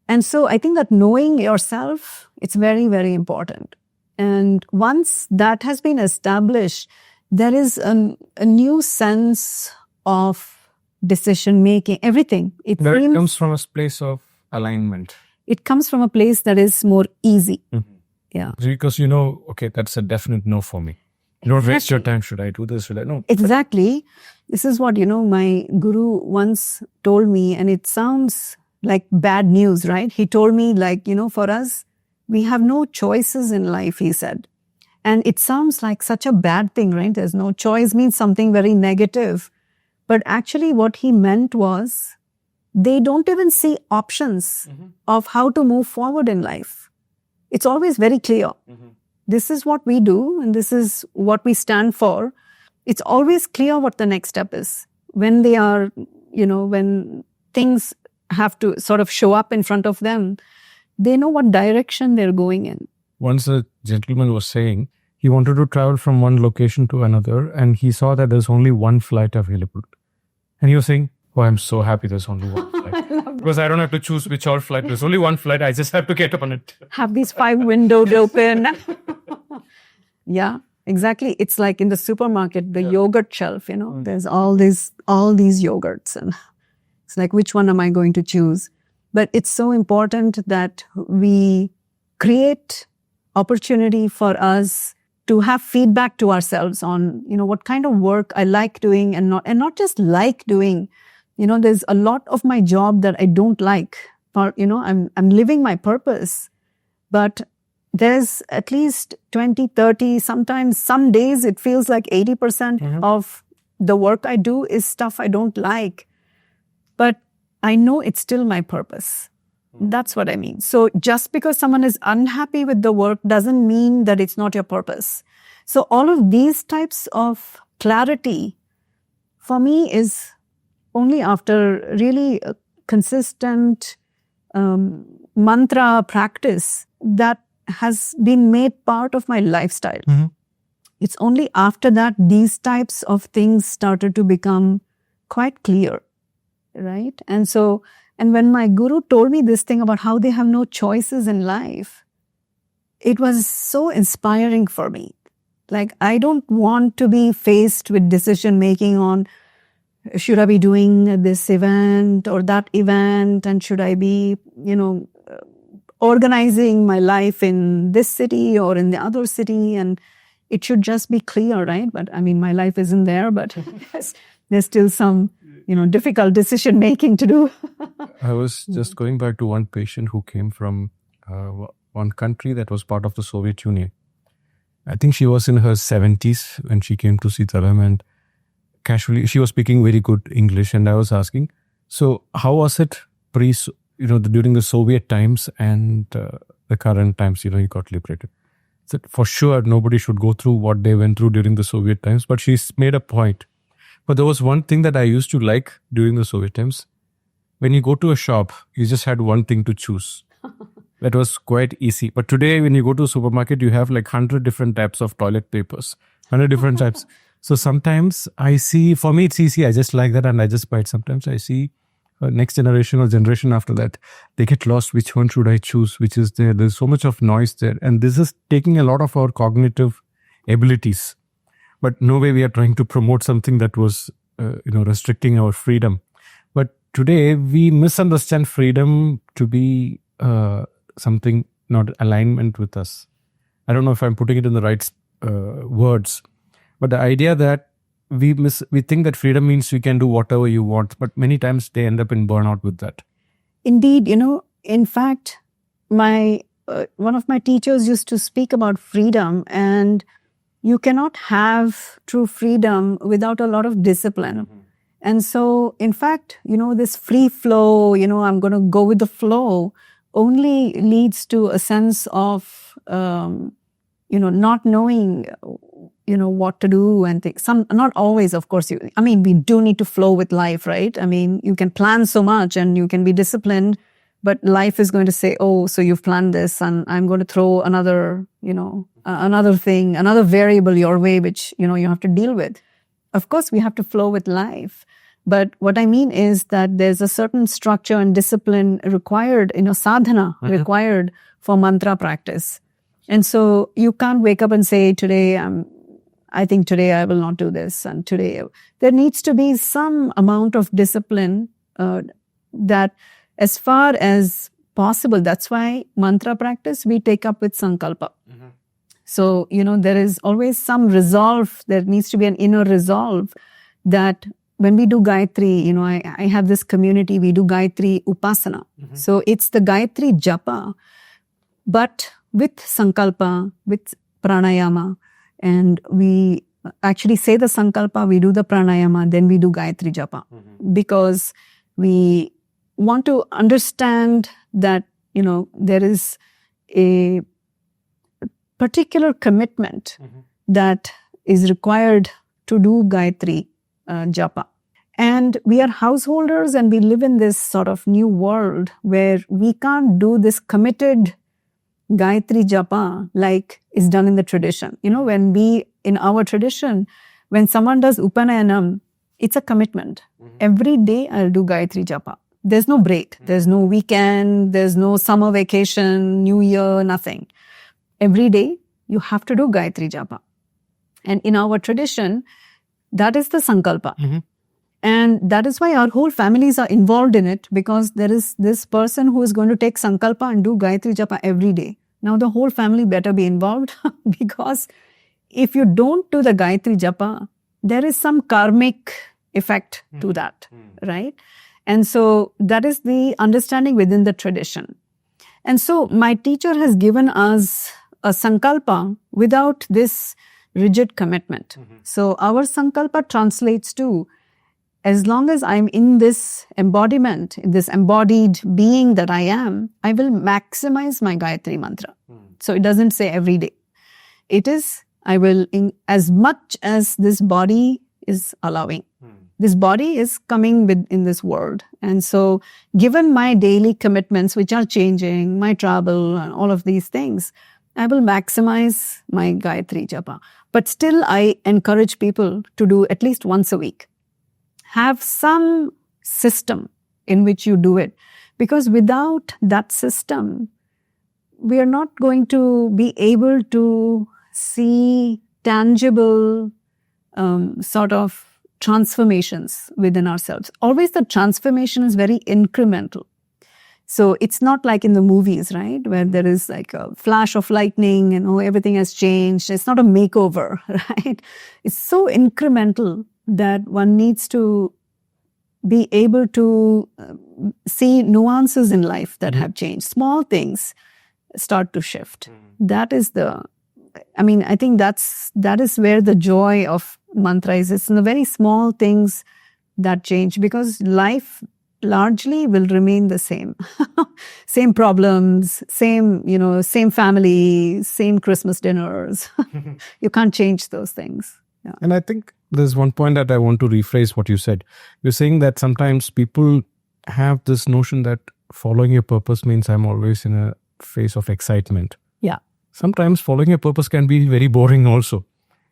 S1: And so I think that knowing yourself, it's very, very important. And once that has been established, there is a new sense of decision making, everything.
S2: It comes from a place of alignment.
S1: It comes from a place that is more easy. Yeah.
S2: Because okay, that's a definite no for me. You don't waste your time. Should I do this? Should I? No.
S1: Exactly. This is what, my guru once told me, and it sounds like bad news, right? He told me, like, for us, we have no choices in life, he said. And it sounds like such a bad thing, right? There's no choice means something very negative. But actually what he meant was they don't even see options of how to move forward in life. It's always very clear. This is what we do and this is what we stand for. It's always clear what the next step is. When they are, when things have to sort of show up in front of them, they know what direction they're going in.
S2: Once a gentleman was saying he wanted to travel from one location to another and he saw that there's only one flight available. And he was saying, oh, I'm so happy there's only one flight. Because I don't have to choose which all flight. There's only one flight. I just have to get on it.
S1: Have these 5 windows open. Yeah, exactly. It's like in the supermarket, the yogurt shelf, there's all these yogurts. And it's like, which one am I going to choose? But it's so important that we create opportunity for us to have feedback to ourselves on, what kind of work I like doing and not just like doing. There's a lot of my job that I don't like. I'm living my purpose, but there's at least 20, 30, sometimes some days it feels like 80% of the work I do is stuff I don't like. But I know it's still my purpose. That's what I mean. So just because someone is unhappy with the work doesn't mean that it's not your purpose. So all of these types of clarity for me is only after really a consistent mantra practice that has been made part of my lifestyle. It's only after that these types of things started to become quite clear. Right? And when my guru told me this thing about how they have no choices in life, it was so inspiring for me. Like, I don't want to be faced with decision making on, should I be doing this event or that event? And should I be, organizing my life in this city or in the other city? And it should just be clear, right? But I mean, my life isn't there, but there's still some difficult decision making to do.
S2: I was just going back to one patient who came from one country that was part of the Soviet Union. I think she was in her 70s when she came to see Dharam, and casually she was speaking very good English, and I was asking, so how was it during the Soviet times and the current times, you got liberated? So for sure nobody should go through what they went through during the Soviet times, but she's made a point. But there was one thing that I used to like during the Soviet times. When you go to a shop, you just had one thing to choose. That was quite easy. But today, when you go to a supermarket, you have like 100 different types of toilet papers, 100 different types. So sometimes I see, for me, it's easy. I just like that and I just buy it. Sometimes I see next generation or generation after that, they get lost. Which one should I choose? Which is there? There's so much of noise there. And this is taking a lot of our cognitive abilities. But no way we are trying to promote something that was, restricting our freedom. But today we misunderstand freedom to be something not alignment with us. I don't know if I'm putting it in the right words, but the idea that we think that freedom means you can do whatever you want, but many times they end up in burnout with that.
S1: Indeed, in fact, my one of my teachers used to speak about freedom, and you cannot have true freedom without a lot of discipline. And so, in fact, this free flow, I'm going to go with the flow, only leads to a sense of, not knowing, what to do and things. Not always, of course. We do need to flow with life, right? You can plan so much and you can be disciplined, but life is going to say, oh, so you've planned this and I'm going to throw another, another thing, another variable your way, which, you have to deal with. Of course, we have to flow with life. But what I mean is that there's a certain structure and discipline required, sadhana required for mantra practice. And so you can't wake up and say, I think today I will not do this. And today, there needs to be some amount of discipline that as far as possible, that's why mantra practice, we take up with sankalpa. So, there is always some resolve. There needs to be an inner resolve that when we do Gayatri, I have this community, we do Gayatri Upasana. So it's the Gayatri Japa, but with Sankalpa, with Pranayama. And we actually say the Sankalpa, we do the Pranayama, then we do Gayatri Japa. Because we want to understand that, there is a particular commitment that is required to do Gayatri Japa. And we are householders and we live in this sort of new world where we can't do this committed Gayatri Japa like is done in the tradition. In our tradition, when someone does Upanayanam, it's a commitment. Every day I'll do Gayatri Japa. There's no break. There's no weekend. There's no summer vacation, New Year, nothing. Every day you have to do Gayatri Japa. And in our tradition, that is the Sankalpa. And that is why our whole families are involved in it, because there is this person who is going to take Sankalpa and do Gayatri Japa every day. Now the whole family better be involved because if you don't do the Gayatri Japa, there is some karmic effect to that, right? And so that is the understanding within the tradition. And so my teacher has given us a Sankalpa without this rigid commitment. So our Sankalpa translates to, as long as I'm in this embodiment, in this embodied being that I am, I will maximize my Gayatri Mantra. So it doesn't say every day. It is, I will, as much as this body is allowing. This body is coming in this world. And so given my daily commitments, which are changing, my travel and all of these things, I will maximize my Gayatri Japa. But still, I encourage people to do at least once a week. Have some system in which you do it. Because without that system, we are not going to be able to see tangible sort of transformations within ourselves. Always the transformation is very incremental. So it's not like in the movies, right? Where there is like a flash of lightning and everything has changed. It's not a makeover, right? It's so incremental that one needs to be able to see nuances in life that have changed. Small things start to shift. That is I think that is where the joy of mantra is. It's in the very small things that change, because life largely will remain the same. Same problems, same family, same Christmas dinners. You can't change those things. Yeah.
S2: And I think there's one point that I want to rephrase what you said. You're saying that sometimes people have this notion that following your purpose means I'm always in a phase of excitement.
S1: Yeah.
S2: Sometimes following your purpose can be very boring also.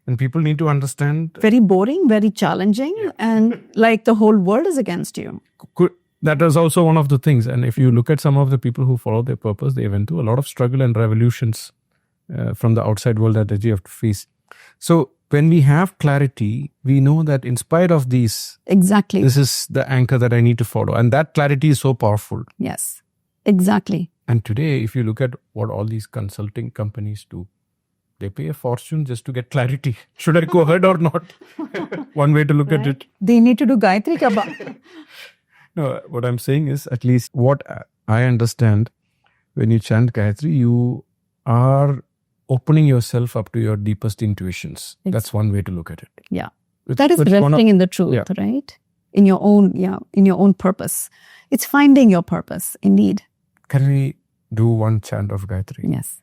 S2: And people need to understand.
S1: Very boring, very challenging, and like the whole world is against you.
S2: That is also one of the things. And if you look at some of the people who follow their purpose, they went through a lot of struggle and revolutions from the outside world that they have to face. So when we have clarity, we know that in spite of these,
S1: exactly,
S2: this is the anchor that I need to follow. And that clarity is so powerful.
S1: Yes, exactly.
S2: And today, if you look at what all these consulting companies do, they pay a fortune just to get clarity. Should I go ahead or not? One way to look at it.
S1: They need to do Gayatri Japa.
S2: No, what I'm saying is, at least what I understand, when you chant Gayatri, you are opening yourself up to your deepest intuitions. That's one way to look at it.
S1: Yeah. That is resting in the truth, right? In your own purpose. It's finding your purpose, indeed.
S2: Can we do one chant of Gayatri?
S1: Yes.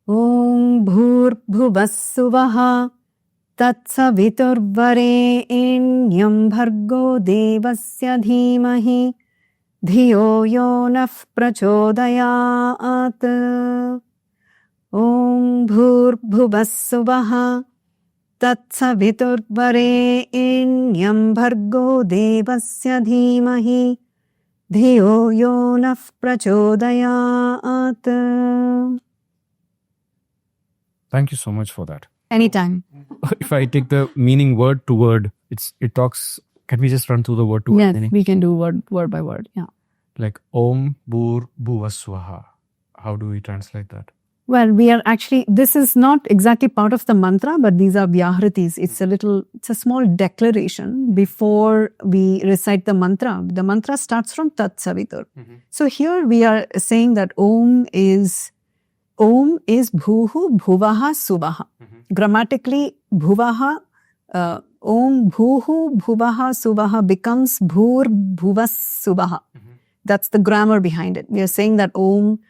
S1: Om bhur-bhuvas-suvah tatsaviturvarenyam bhargo devasya dhimahi dhiyo yo nah prachodayat. Om bhur-bhuvas-suvah tatsaviturvarenyam bhargo devasya dhimahi dhiyo yo nah prachodayat.
S2: Thank you so much for that.
S1: Anytime.
S2: If I take the meaning word to word, it talks. Can we just run through the word to word?
S1: Yes, we can do word by word. Yeah.
S2: Like Om Bhur Bhuvaswaha. How do we translate that?
S1: Well, we are actually, this is not exactly part of the mantra, but these are vyahritis. It's a small declaration before we recite the mantra. The mantra starts from Tat Savitur. So here we are saying that Om is bhuhu bhuvaha suvaha. Grammatically, bhuvaha, Om bhuhu bhuvaha suvaha becomes bhur bhuvas suvaha. That's the grammar behind it. We are saying that Om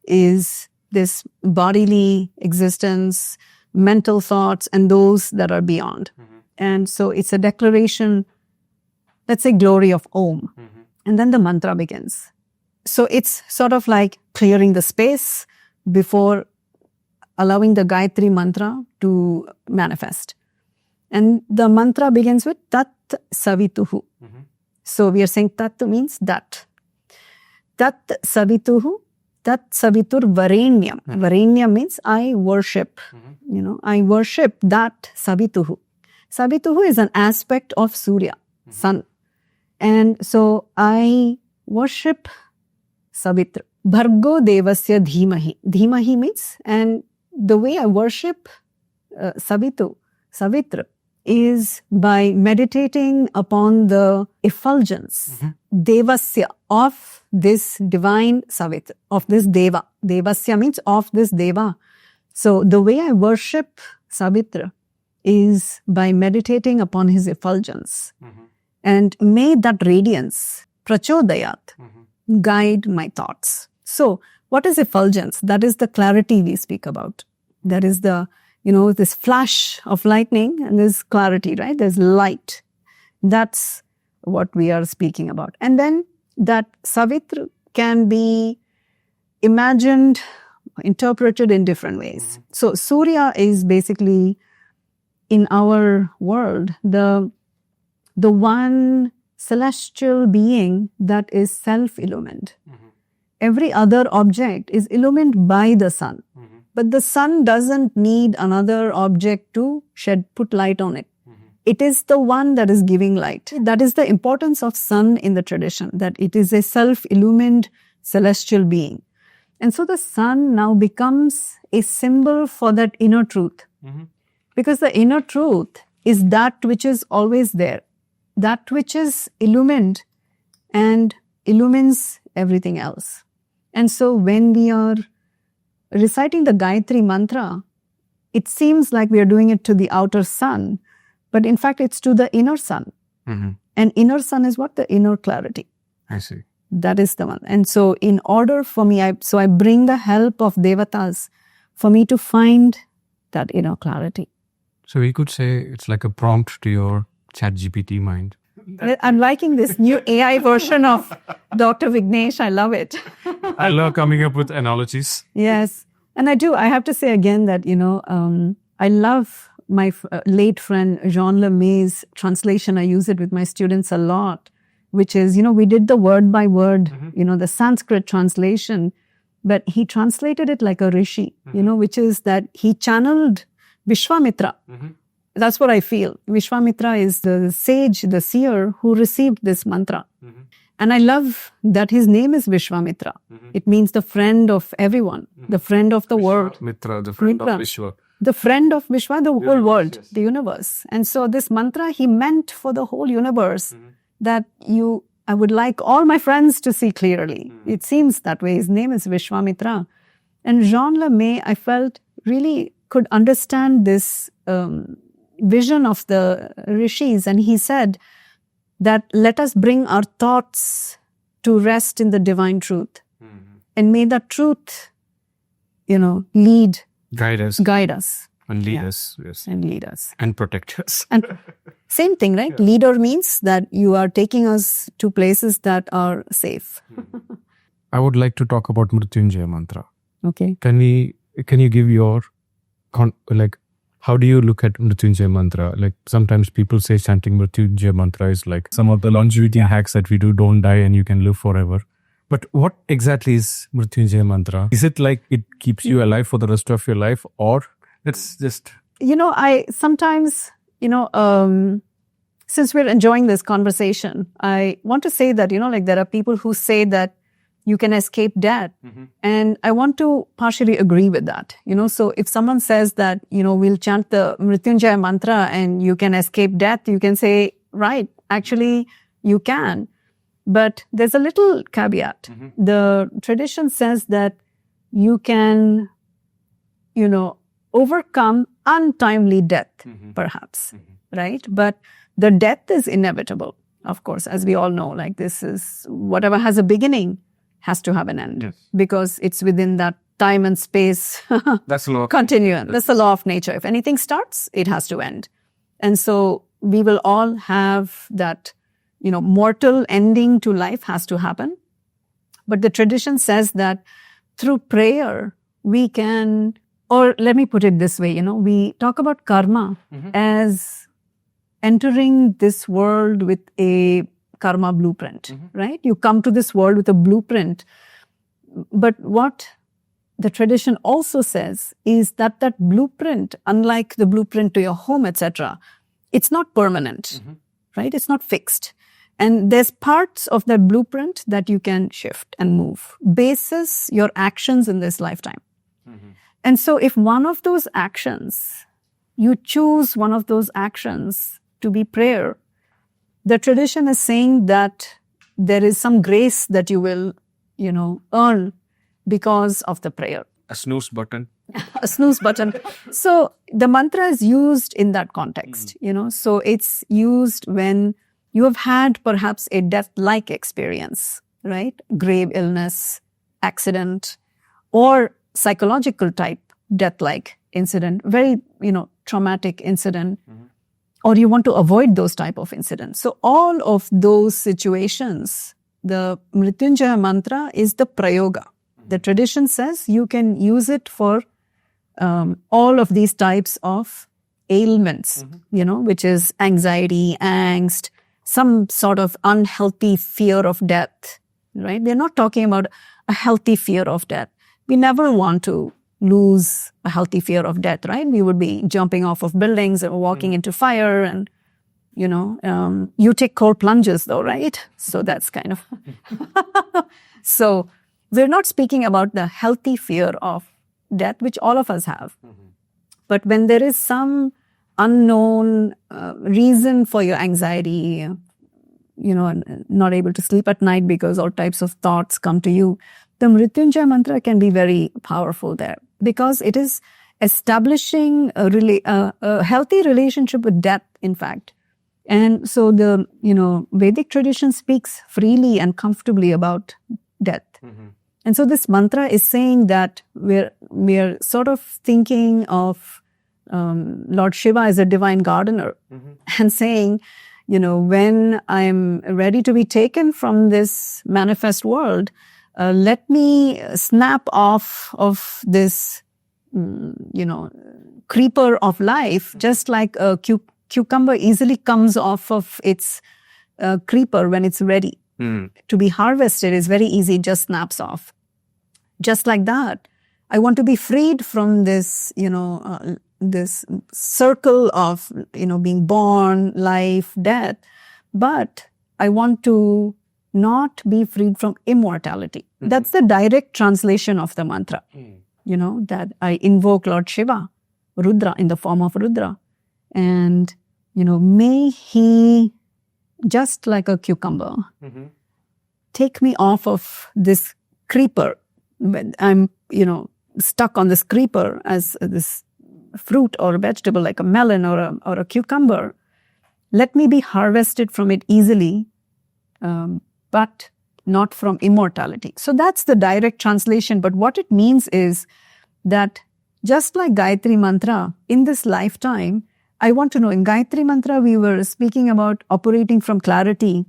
S1: is this bodily existence, mental thoughts, and those that are beyond. And so it's a declaration, let's say, glory of Om. And then the mantra begins. So it's sort of like clearing the space before allowing the Gayatri Mantra to manifest. And the mantra begins with Tat Savituhu. So we are saying Tat means that. Tat Savituhu. Tat Savitur Varenyam. Varenyam means I worship. I worship that Savituhu. Savituhu is an aspect of Surya, sun. And so I worship Savitra. Bhargo Devasya Dhimahi. Dhimahi means, and the way I worship Savitra is by meditating upon the effulgence, Devasya, of this divine Savitra, of this Deva. Devasya means of this Deva. So the way I worship Savitra is by meditating upon his effulgence. And may that radiance, prachodayat, guide my thoughts. So what is effulgence? That is the clarity we speak about. That is the, this flash of lightning and there's clarity, right? There's light. That's what we are speaking about. And then that Savitra can be imagined, interpreted in different ways. So Surya is basically, in our world, the one celestial being that is self-illumined. Every other object is illumined by the sun. But the sun doesn't need another object to put light on it. It is the one that is giving light. That is the importance of sun in the tradition, that it is a self-illumined celestial being. And so the sun now becomes a symbol for that inner truth. Because the inner truth is that which is always there. That which is illumined and illumines everything else. And so when we are reciting the Gayatri Mantra, it seems like we are doing it to the outer sun, but in fact it's to the inner sun. And inner sun is what? The inner clarity.
S2: I see.
S1: That is the one. And so in order for me, I bring the help of devatas for me to find that inner clarity.
S2: So we could say it's like a prompt to your ChatGPT mind.
S1: I'm liking this new AI version of Dr. Vignesh. I love it.
S2: I love coming up with analogies.
S1: Yes. And I do. I have to say again that, I love my late friend Jean Lemai's translation. I use it with my students a lot, which is, we did the word by word, the Sanskrit translation, but he translated it like a rishi, which is that he channeled Vishwamitra. That's what I feel. Vishwamitra is the sage, the seer who received this mantra. And I love that his name is Vishwamitra. It means the friend of everyone, the friend of the world.
S2: Mitra, the friend of Vishwa.
S1: The friend of Vishwa, the whole world, the universe. And so this mantra he meant for the whole universe, that you I would like all my friends to see clearly. It seems that way. His name is Vishwamitra. And Jean Lemay, I felt, really could understand this vision of the rishis. And he said that let us bring our thoughts to rest in the divine truth. And may that truth, lead, guide us.
S2: And lead us. Yes.
S1: And lead us.
S2: And protect us.
S1: And same thing, right? Yeah. Leader means that you are taking us to places that are safe.
S2: I would like to talk about Mrityunjaya Mantra.
S1: Okay.
S2: Can you give your, how do you look at Mrityunjaya Mantra? Like sometimes people say chanting Mrityunjaya Mantra is like some of the longevity hacks that we do, don't die and you can live forever. But what exactly is Mrityunjaya Mantra? Is it like it keeps you alive for the rest of your life, or it's just...
S1: I sometimes, since we're enjoying this conversation, I want to say that, there are people who say that you can escape death. And I want to partially agree with that. So if someone says that, we'll chant the Mrityunjaya Mantra and you can escape death, you can say, right, actually you can. But there's a little caveat. The tradition says that you can, overcome untimely death, perhaps, right? But the death is inevitable, of course, as we all know. Like this is, whatever has a beginning has to have an end. Yes. Because it's within that time and space
S2: that's the law
S1: continuum. That's the law of nature. If anything starts, it has to end. And so we will all have that, mortal ending to life has to happen. But the tradition says that through prayer, we can, or let me put it this way, we talk about karma as entering this world with a karma blueprint, right? You come to this world with a blueprint. But what the tradition also says is that that blueprint, unlike the blueprint to your home, etc., it's not permanent, right? It's not fixed. And there's parts of that blueprint that you can shift and move, basis your actions in this lifetime. And so if one of those actions, you choose one of those actions to be prayer, the tradition is saying that there is some grace that you will, earn because of the prayer.
S2: A snooze button.
S1: A snooze button. So the mantra is used in that context, so it's used when you have had perhaps a death-like experience, right? Grave illness, accident, or psychological type death-like incident, very, traumatic incident, or you want to avoid those type of incidents. So all of those situations, the Mrityunjaya Mantra is the prayoga. The tradition says you can use it for all of these types of ailments, which is anxiety, angst, some sort of unhealthy fear of death, right? We're not talking about a healthy fear of death. We never want to lose a healthy fear of death, right? We would be jumping off of buildings or walking into fire and, you take cold plunges though, right? So that's kind of... So we're not speaking about the healthy fear of death, which all of us have. But when there is some unknown reason for your anxiety, not able to sleep at night because all types of thoughts come to you, the Mrityunjaya Mantra can be very powerful there because it is establishing a healthy relationship with death, in fact. And so the, Vedic tradition speaks freely and comfortably about death. And so this mantra is saying that we're sort of thinking of Lord Shiva as a divine gardener and saying, when I'm ready to be taken from this manifest world, let me snap off of this, creeper of life, just like a cucumber easily comes off of its creeper when it's ready to be harvested. Is very easy, just snaps off. Just like that, I want to be freed from this, this circle of, being born, life, death. But I want to not be freed from immortality. That's the direct translation of the mantra. That I invoke Lord Shiva, Rudra, in the form of Rudra. And, may he just like a cucumber. Take me off of this creeper. When I'm, stuck on this creeper as this fruit or vegetable like a melon or a cucumber. Let me be harvested from it easily, but not from immortality. So that's the direct translation. But what it means is that just like Gayatri Mantra, in this lifetime, I want to know, in Gayatri Mantra, we were speaking about operating from clarity.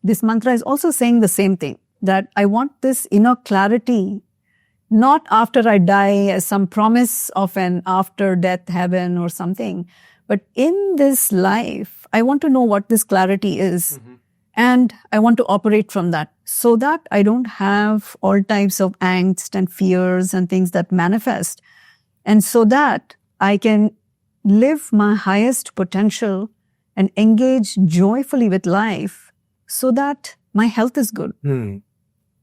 S1: This mantra is also saying the same thing, that I want this inner clarity, not after I die as some promise of an after-death heaven or something, but in this life, I want to know what this clarity is. And I want to operate from that so that I don't have all types of angst and fears and things that manifest. And so that I can live my highest potential and engage joyfully with life so that my health is good.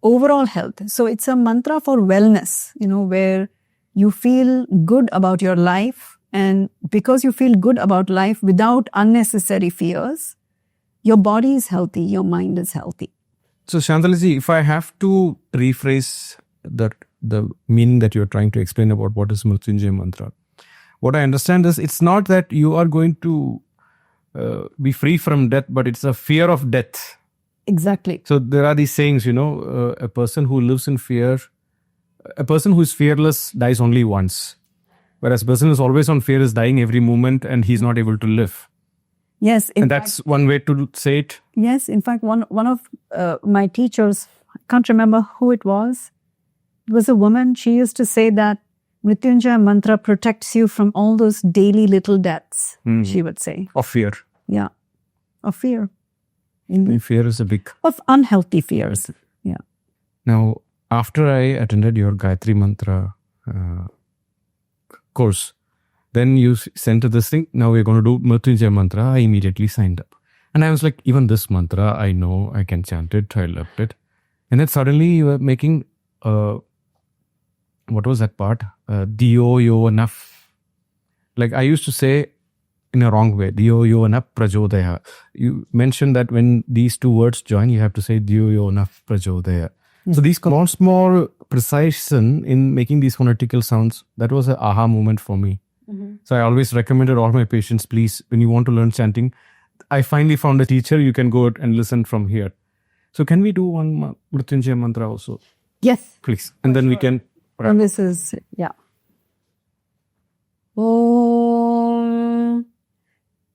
S1: Overall health. So it's a mantra for wellness, where you feel good about your life. And because you feel good about life without unnecessary fears, your body is healthy, your mind is healthy.
S2: So Shantalaji, if I have to rephrase the meaning that you're trying to explain about what is Mrityunjaya Mantra, what I understand is it's not that you are going to be free from death, but it's a fear of death.
S1: Exactly.
S2: So there are these sayings, a person who lives in fear, a person who is fearless dies only once. Whereas a person who is always on fear is dying every moment and he's not able to live.
S1: Yes.
S2: And that's one way to say it.
S1: Yes. In fact, one of my teachers, I can't remember who it was a woman. She used to say that Mrityunjaya Mantra protects you from all those daily little deaths, she would say.
S2: Of fear.
S1: Yeah. Of fear.
S2: Fear is a big...
S1: Of unhealthy fears. Yeah.
S2: Now, after I attended your Gayatri Mantra course, then you sent this thing, now we're going to do Mrityunjaya Mantra. I immediately signed up. And I was like, even this mantra, I know, I can chant it, I loved it. And then suddenly you were making, what was that part? Diyo Yovanaf. Like I used to say in a wrong way, Diyo Yovanaf Prajodaya. You mentioned that when these two words join, you have to say Diyo Yovanaf Prajodaya. So these small precision in making these phonetical sounds, that was an aha moment for me. So I always recommended all my patients, please, when you want to learn chanting, I finally found a teacher, you can go and listen from here. So can we do one Mrityunjaya Mantra also?
S1: Yes.
S2: Please. And then we can...
S1: And this is, Om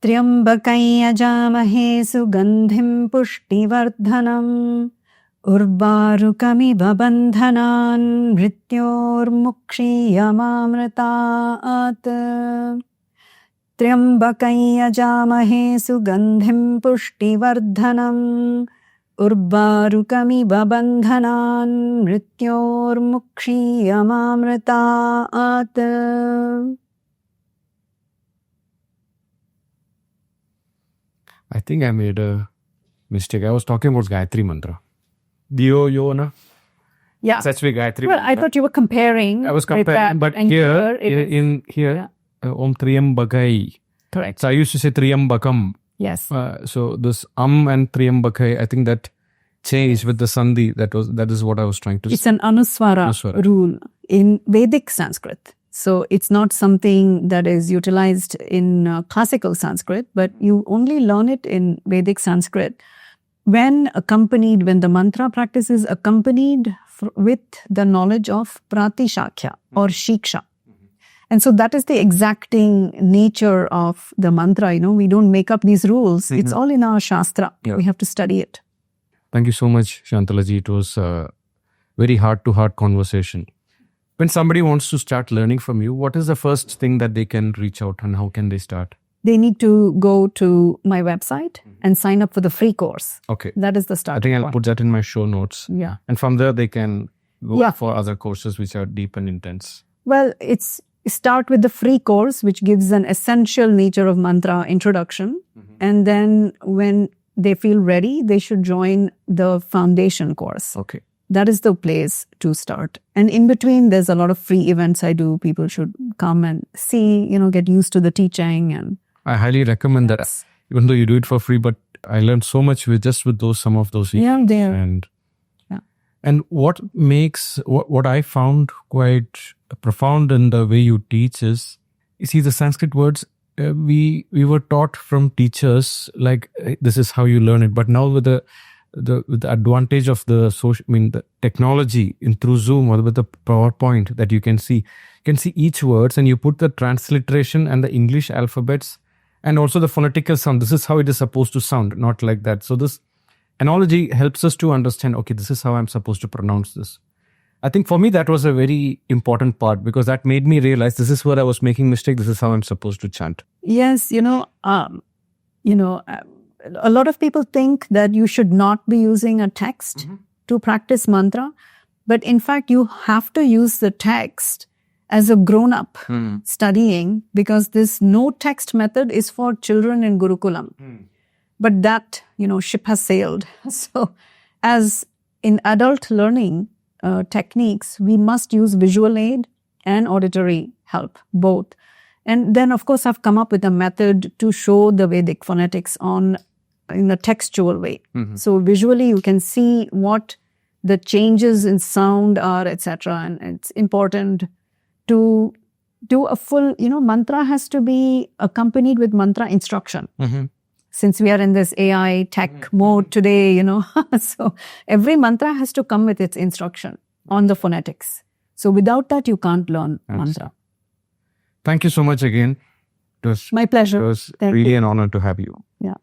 S1: Triambakai Ajamahe Sugandhim Pushtivardhanam Urvarukamiva bandhanan mrityurmukshiyamamritaat Triambakai ajamahe sugandhim pushtivardhanam Urvarukamiva bandhanan mrityurmukshiyamamritaat.
S2: I think I made a mistake. I was talking about Gayatri Mantra. Diyo Yona.
S1: Yeah.
S2: That's why Gayatri
S1: Well,
S2: Mantra.
S1: I thought you were comparing.
S2: I was comparing, but here, Om Triambakai.
S1: Correct.
S2: So I used to say Triambakam.
S1: Yes.
S2: So this and Triambakai, I think that changed with the Sandhi. That is what I was trying to say.
S1: It's an Anuswara rule in Vedic Sanskrit. So it's not something that is utilized in classical Sanskrit, but you only learn it in Vedic Sanskrit when the mantra practice is accompanied with the knowledge of Pratishakya or Shiksha. And so that is the exacting nature of the mantra. We don't make up these rules. It's all in our Shastra. Yeah. We have to study it.
S2: Thank you so much, Shantalaji. It was a very heart-to-heart conversation. When somebody wants to start learning from you, what is the first thing that they can reach out and how can they start?
S1: They need to go to my website and sign up for the free course.
S2: Okay.
S1: That is the start.
S2: I think I'll put that in my show notes.
S1: Yeah.
S2: And from there, they can go for other courses which are deep and intense.
S1: Well, start with the free course, which gives an essential nature of mantra introduction. And then when they feel ready, they should join the foundation course.
S2: Okay.
S1: That is the place to start. And in between, there's a lot of free events I do. People should come and see, get used to the teaching. And
S2: I highly recommend that. even though you do it for free, but I learned so much with some of those.
S1: Yeah, there.
S2: And what makes, what I found quite profound in the way you teach is, you see, the Sanskrit words, we were taught from teachers, like, this is how you learn it. But now with the advantage of the the technology through Zoom or with the PowerPoint that you can see each words, and you put the transliteration and the English alphabets and also the phonetical sound. This is how it is supposed to sound, not like that. So this analogy helps us to understand, okay, this is how I'm supposed to pronounce this. I think for me, that was a very important part, because that made me realize this is where I was making mistake. This is how I'm supposed to chant.
S1: Yes, a lot of people think that you should not be using a text to practice mantra. But in fact, you have to use the text as a grown-up studying, because this no-text method is for children in Gurukulam. But that, ship has sailed. So as in adult learning techniques, we must use visual aid and auditory help, both. And then, of course, I've come up with a method to show the Vedic phonetics in a textual way. So visually, you can see what the changes in sound are, etc. And it's important to do a full, mantra has to be accompanied with mantra instruction. Since we are in this AI tech mode today, so every mantra has to come with its instruction on the phonetics. So without that, you can't learn mantra.
S2: Thank you so much again. It was
S1: my pleasure.
S2: It was really an honor to have you.
S1: Yeah.